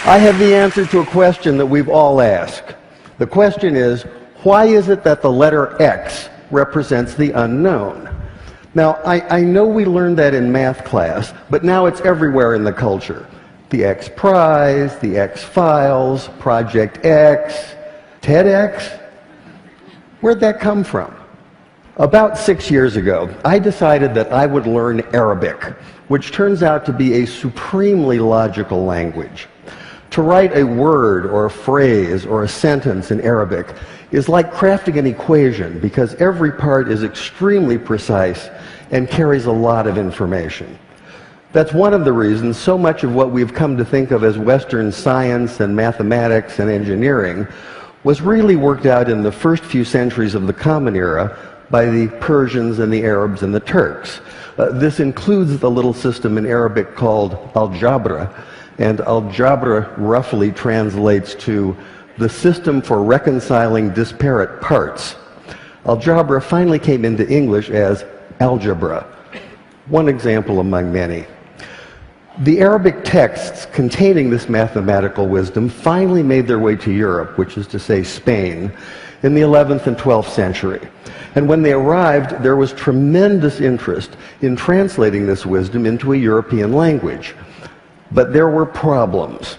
I have the answer to a question that we've all asked. The question is, why is it that the letter X represents the unknown? Now, I know we learned that in math class, but now it's everywhere in the culture. The X Prize, the X Files, Project X, TEDx. Where'd that come from? About 6 years ago, I decided that I would learn Arabic, which turns out to be a supremely logical language. To write a word or a phrase or a sentence in Arabic is like crafting an equation because every part is extremely precise and carries a lot of information. That's one of the reasons so much of what we've come to think of as Western science and mathematics and engineering was really worked out in the first few centuries of the Common Era by the Persians and the Arabs and the Turks. This includes the little system in Arabic called algebra, and algebra roughly translates to the system for reconciling disparate parts. Algebra finally came into English as algebra, one example among many. The Arabic texts containing this mathematical wisdom finally made their way to Europe, which is to say Spain, in the 11th and 12th century. And when they arrived, there was tremendous interest in translating this wisdom into a European language. But there were problems.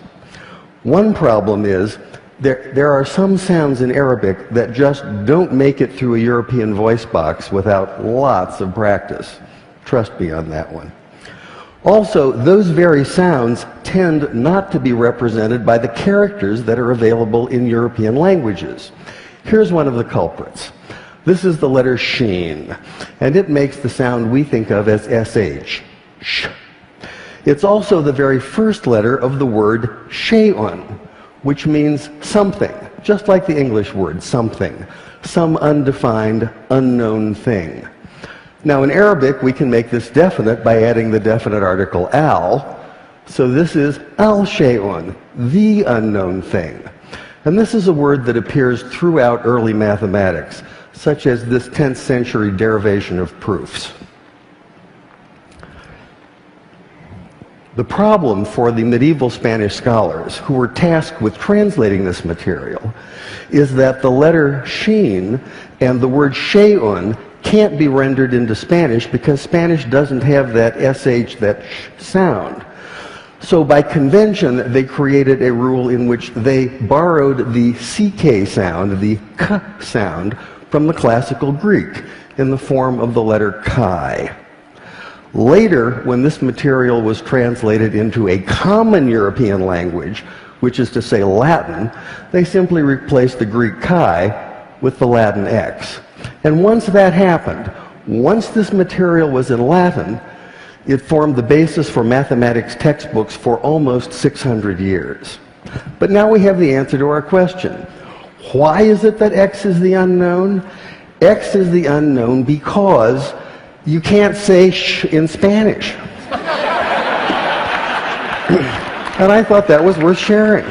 One problem is there are some sounds in Arabic that just don't make it through a European voice box without lots of practice. Trust me on that one. Also, those very sounds tend not to be represented by the characters that are available in European languages. Here's one of the culprits. This is the letter sheen, and it makes the sound we think of as sh. Sh. It's also the very first letter of the word shay'un, which means something, just like the English word something, some undefined, unknown thing. Now in Arabic, we can make this definite by adding the definite article al, so this is al-shay'un, the unknown thing. And this is a word that appears throughout early mathematics, such as this 10th century derivation of proofs. The problem for the medieval Spanish scholars who were tasked with translating this material is that the letter sheen and the word shay'un can't be rendered into Spanish because Spanish doesn't have that sh, that sh sound. So by convention, they created a rule in which they borrowed the ck sound, the k sound, from the classical Greek in the form of the letter chi. Later, when this material was translated into a common European language, which is to say Latin, they simply replaced the Greek chi with the Latin x. And once that happened, once this material was in Latin, it formed the basis for mathematics textbooks for almost 600 years. But now we have the answer to our question. Why is it that x is the unknown? X is the unknown because you can't say sh in Spanish. And I thought that was worth sharing.